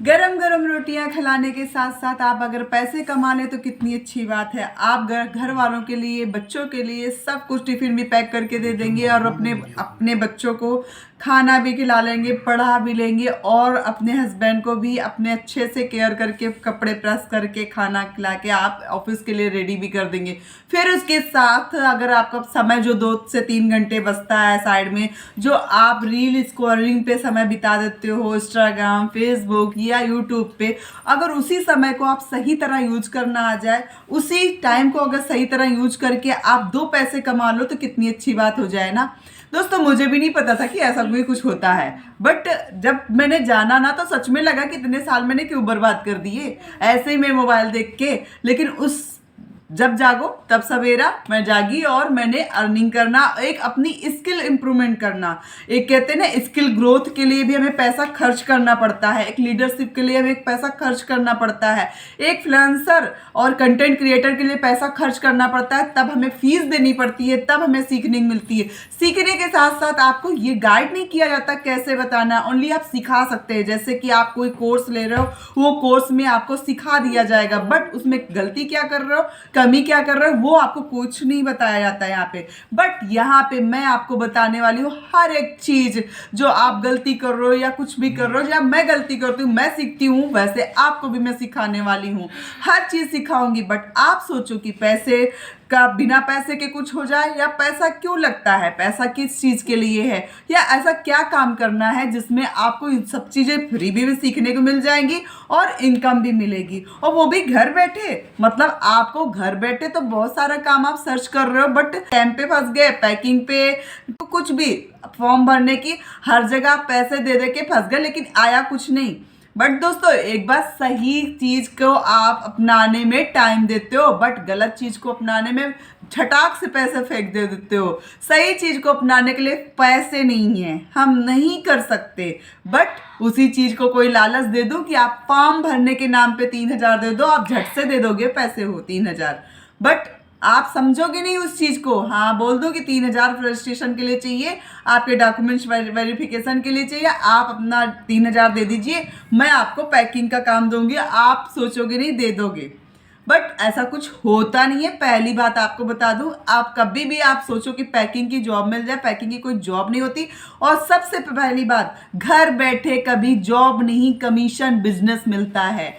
गरम गरम रोटियां खिलाने के साथ साथ आप अगर पैसे कमा लें तो कितनी अच्छी बात है। आप घर वालों के लिए, बच्चों के लिए सब कुछ टिफिन भी पैक करके दे देंगे और अपने अपने बच्चों को खाना भी खिला लेंगे, पढ़ा भी लेंगे और अपने हस्बैंड को भी अपने अच्छे से केयर करके, कपड़े प्रेस करके, खाना खिला के आप ऑफिस के लिए रेडी भी कर देंगे। फिर उसके साथ अगर आपका समय जो 2 से 3 घंटे बचता है साइड में, जो आप रील स्क्रॉलिंग पे समय बिता देते हो, इंस्टाग्राम, फेसबुक या यूट्यूब पे, अगर उसी समय को आप सही तरह यूज करना आ जाए, उसी टाइम को अगर सही तरह यूज करके आप 2 पैसे कमा लो तो कितनी अच्छी बात हो जाए ना। दोस्तों, मुझे भी नहीं पता था कि ऐसा भी कुछ होता है, बट जब मैंने जाना ना तो सच में लगा कि इतने साल मैंने क्यों बर्बाद कर दिए ऐसे ही मैं मोबाइल देख के। लेकिन उस जब जागो तब सवेरा, मैं जागी और मैंने अर्निंग करना, एक अपनी स्किल इंप्रूवमेंट करना, एक कहते हैं ना स्किल ग्रोथ के लिए भी हमें पैसा खर्च करना पड़ता है, एक लीडरशिप के लिए हमें पैसा खर्च करना पड़ता है, एक फ्रीलांसर और कंटेंट क्रिएटर के लिए पैसा खर्च करना पड़ता है, तब हमें फीस देनी पड़ती है, तब हमें सीखने मिलती है। सीखने के साथ साथ आपको ये गाइड नहीं किया जाता कैसे बताना, ओनली आप सिखा सकते हैं। जैसे कि आप कोई कोर्स ले रहे हो, वो कोर्स में आपको सिखा दिया जाएगा, बट उसमें गलती क्या कर रहे हो, कमी क्या कर रहे हो, वो आपको कुछ नहीं बताया जाता है यहाँ पे। बट यहाँ पे मैं आपको बताने वाली हूँ हर एक चीज जो आप गलती कर रहे हो या कुछ भी कर रहे हो, या मैं गलती करती हूँ, मैं सीखती हूँ, वैसे आपको भी मैं सिखाने वाली हूँ। हर चीज सिखाऊंगी। बट आप सोचो कि पैसे का बिना पैसे के कुछ हो जाए, या पैसा क्यों लगता है, पैसा किस चीज के लिए है, या ऐसा क्या काम करना है जिसमें आपको इन सब चीजें फ्री भी सीखने को मिल जाएंगी और इनकम भी मिलेगी, और वो भी घर बैठे। मतलब आपको घर बैठे तो बहुत सारा काम आप सर्च कर रहे हो, बट टाइम पे फंस गए, पैकिंग पे, तो कुछ भी फॉर्म भरने की हर जगह पैसे दे दे के फंस गए, लेकिन आया कुछ नहीं। बट दोस्तों, एक बार सही चीज को आप अपनाने में टाइम देते हो, बट गलत चीज को अपनाने में छटाक से पैसे फेंक दे देते हो। सही चीज को अपनाने के लिए पैसे नहीं है, हम नहीं कर सकते। बट उसी चीज को कोई लालच दे दूं कि आप फॉर्म भरने के नाम पे 3,000 दे दो, आप झट से दे दोगे पैसे हो 3,000, बट आप समझोगे नहीं उस चीज को। हाँ, बोल दो कि 3,000 रजिस्ट्रेशन के लिए चाहिए, आपके डॉक्यूमेंट्स वेरिफिकेशन के लिए चाहिए, आप अपना 3,000 दे दीजिए, मैं आपको पैकिंग का काम दूंगी। आप सोचोगे नहीं, दे दोगे। बट ऐसा कुछ होता नहीं है। पहली बात आपको बता दूं, आप कभी भी आप सोचो कि पैकिंग की जॉब मिल जाए, पैकिंग की कोई जॉब नहीं होती। और सबसे पहली बात, घर बैठे कभी जॉब नहीं, कमीशन बिजनेस मिलता है,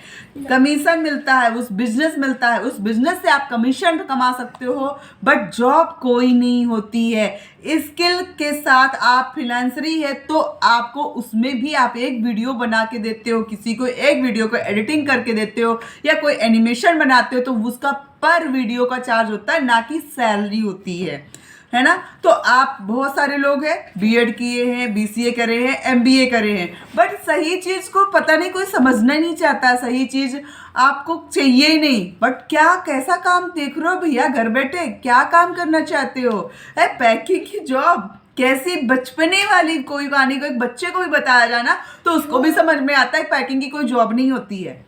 कमीशन मिलता है, उस बिजनेस मिलता है, उस बिजनेस से आप कमीशन कमा सकते हो, बट जॉब कोई नहीं होती है। स्किल के साथ आप फ्रीलांसरी है तो आपको उसमें भी आप एक वीडियो बना के देते हो, किसी को एक वीडियो को एडिटिंग करके देते हो, या कोई एनिमेशन बनाते हो, तो उसका पर वीडियो का चार्ज होता है, ना कि सैलरी होती है ना। तो आप बहुत सारे लोग हैं, बीएड किए हैं, बीसीए करे हैं, एमबीए करे हैं, बट सही चीज को पता नहीं, कोई समझना ही नहीं चाहता, सही चीज आपको चाहिए ही नहीं। बट क्या कैसा काम देख रहे हो भैया, घर बैठे क्या काम करना चाहते हो? पैकिंग की जॉब कैसी बचपने वाली कोई कहानी को एक बच्चे को भी बताया जाए ना तो उसको भी समझ में आता है पैकिंग की कोई जॉब नहीं होती है।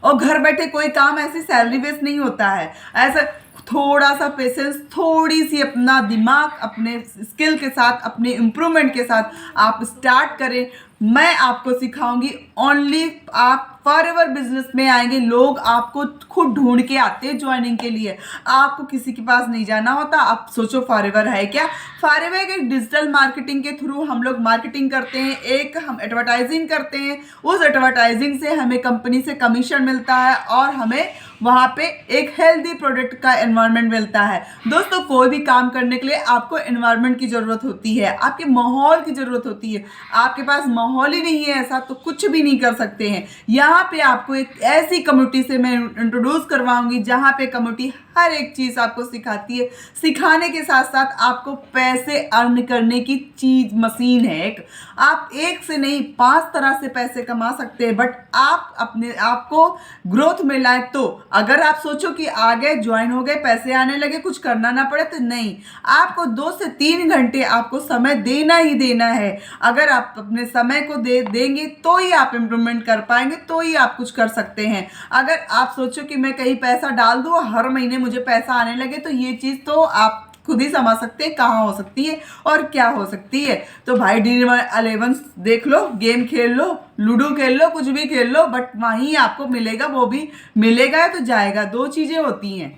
और घर बैठे कोई काम ऐसी सैलरी बेस नहीं होता है। ऐसा थोड़ा सा पेशेंस, थोड़ी सी अपना दिमाग, अपने स्किल के साथ, अपने इम्प्रूवमेंट के साथ आप स्टार्ट करें। मैं आपको सिखाऊंगी। ओनली आप फॉरएवर बिजनेस में आएंगे, लोग आपको खुद ढूंढ के आते हैं ज्वाइनिंग के लिए, आपको किसी के पास नहीं जाना होता। आप सोचो फॉरएवर है क्या? फॉरएवर एक डिजिटल मार्केटिंग के थ्रू हम लोग मार्केटिंग करते हैं, एक हम एडवर्टाइजिंग करते हैं, उस एडवर्टाइजिंग से हमें कंपनी से कमीशन मिलता है और हमें वहाँ पे एक हेल्दी प्रोडक्ट का एनवायरनमेंट मिलता है। दोस्तों, कोई भी काम करने के लिए आपको एनवायरनमेंट की ज़रूरत होती है, आपके माहौल की ज़रूरत होती है। आपके पास माहौल ही नहीं है ऐसा तो कुछ भी नहीं कर सकते हैं। यहाँ पे आपको एक ऐसी कम्युनिटी से मैं इंट्रोड्यूस करवाऊंगी जहाँ पे कम्युनिटी हर एक चीज़ आपको सिखाती है। सिखाने के साथ साथ आपको पैसे अर्न करने की चीज मशीन है एक। आप एक से नहीं 5 तरह से पैसे कमा सकते हैं, बट आप अपने आप को ग्रोथ में लाए तो। अगर आप सोचो कि आगे ज्वाइन हो गए, पैसे आने लगे, कुछ करना ना पड़े, तो नहीं। आपको 2 से 3 घंटे आपको समय देना ही देना है। अगर आप अपने समय को देंगे तो ही आप इम्प्रूवमेंट कर पाएंगे, तो ही आप कुछ कर सकते हैं। अगर आप सोचो कि मैं कहीं पैसा डाल दूँ, हर महीने मुझे पैसा आने लगे, तो ये चीज़ तो आप खुद ही समझ सकते हैं कहाँ हो सकती है और क्या हो सकती है। तो भाई Dream11 देख लो, गेम खेल लो, लूडो खेल लो, कुछ भी खेल लो, बट वहीं आपको मिलेगा, वो भी मिलेगा तो जाएगा, दो चीजें होती हैं।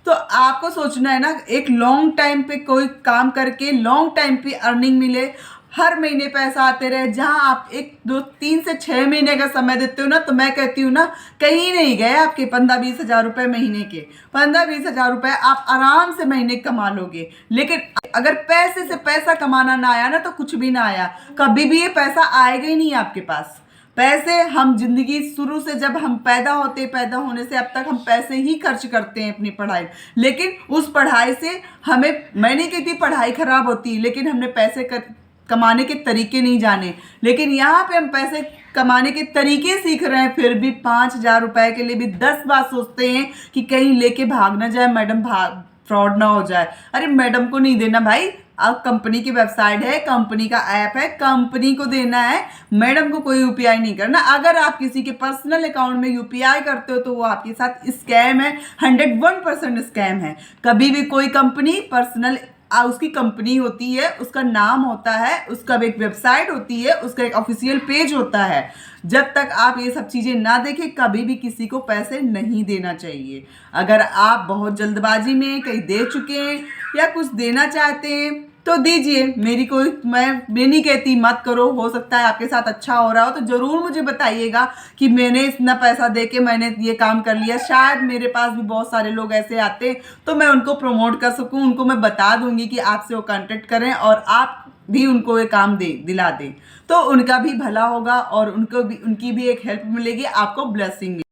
तो आपको सोचना है ना, एक लॉन्ग टाइम पे कोई काम करके लॉन्ग टाइम पे अर्निंग मिले, हर महीने पैसा आते रहे। जहां आप 1 2 3 से 6 महीने का समय देते हो ना, तो मैं कहती हूँ ना, कहीं नहीं गए आपके 15-20 हजार रुपए महीने के। 15-20 हजार रुपए आप आराम से महीने कमा लोगे। लेकिन अगर पैसे से पैसा कमाना ना आया ना, तो कुछ भी ना आया, कभी भी ये पैसा आएगा ही नहीं आपके पास। पैसे हम जिंदगी शुरू से, जब हम पैदा होने से अब तक हम पैसे ही खर्च करते हैं अपनी पढ़ाई। लेकिन उस पढ़ाई से हमें, मैं नहीं कहती पढ़ाई खराब होती, लेकिन हमने पैसे कमाने के तरीके नहीं जाने। लेकिन यहाँ पे हम पैसे कमाने के तरीके सीख रहे हैं, फिर भी 5,000 रुपए के लिए भी 10 बार सोचते हैं कि कहीं लेके भाग ना जाए मैडम, फ्रॉड ना हो जाए। अरे मैडम को नहीं देना भाई, अब कंपनी की वेबसाइट है, कंपनी का ऐप है, कंपनी को देना है, मैडम को कोई यूपीआई नहीं करना। अगर आप किसी के पर्सनल अकाउंट में यूपीआई करते हो तो वो आपके साथ स्कैम है, 101% स्कैम है। कभी भी कोई कंपनी पर्सनल, उसकी कंपनी होती है, उसका नाम होता है, उसका एक वेबसाइट होती है, उसका एक ऑफिशियल पेज होता है। जब तक आप ये सब चीज़ें ना देखें, कभी भी किसी को पैसे नहीं देना चाहिए। अगर आप बहुत जल्दबाजी में कहीं दे चुके हैं या कुछ देना चाहते हैं तो दीजिए, मैं नहीं कहती मत करो, हो सकता है आपके साथ अच्छा हो रहा हो, तो ज़रूर मुझे बताइएगा कि मैंने इतना पैसा दे के मैंने ये काम कर लिया। शायद मेरे पास भी बहुत सारे लोग ऐसे आते तो मैं उनको प्रमोट कर सकूं, उनको मैं बता दूंगी कि आपसे वो कांटेक्ट करें और आप भी उनको ये काम दिला दें, तो उनका भी भला होगा और उनकी भी एक हेल्प मिलेगी, आपको ब्लेसिंग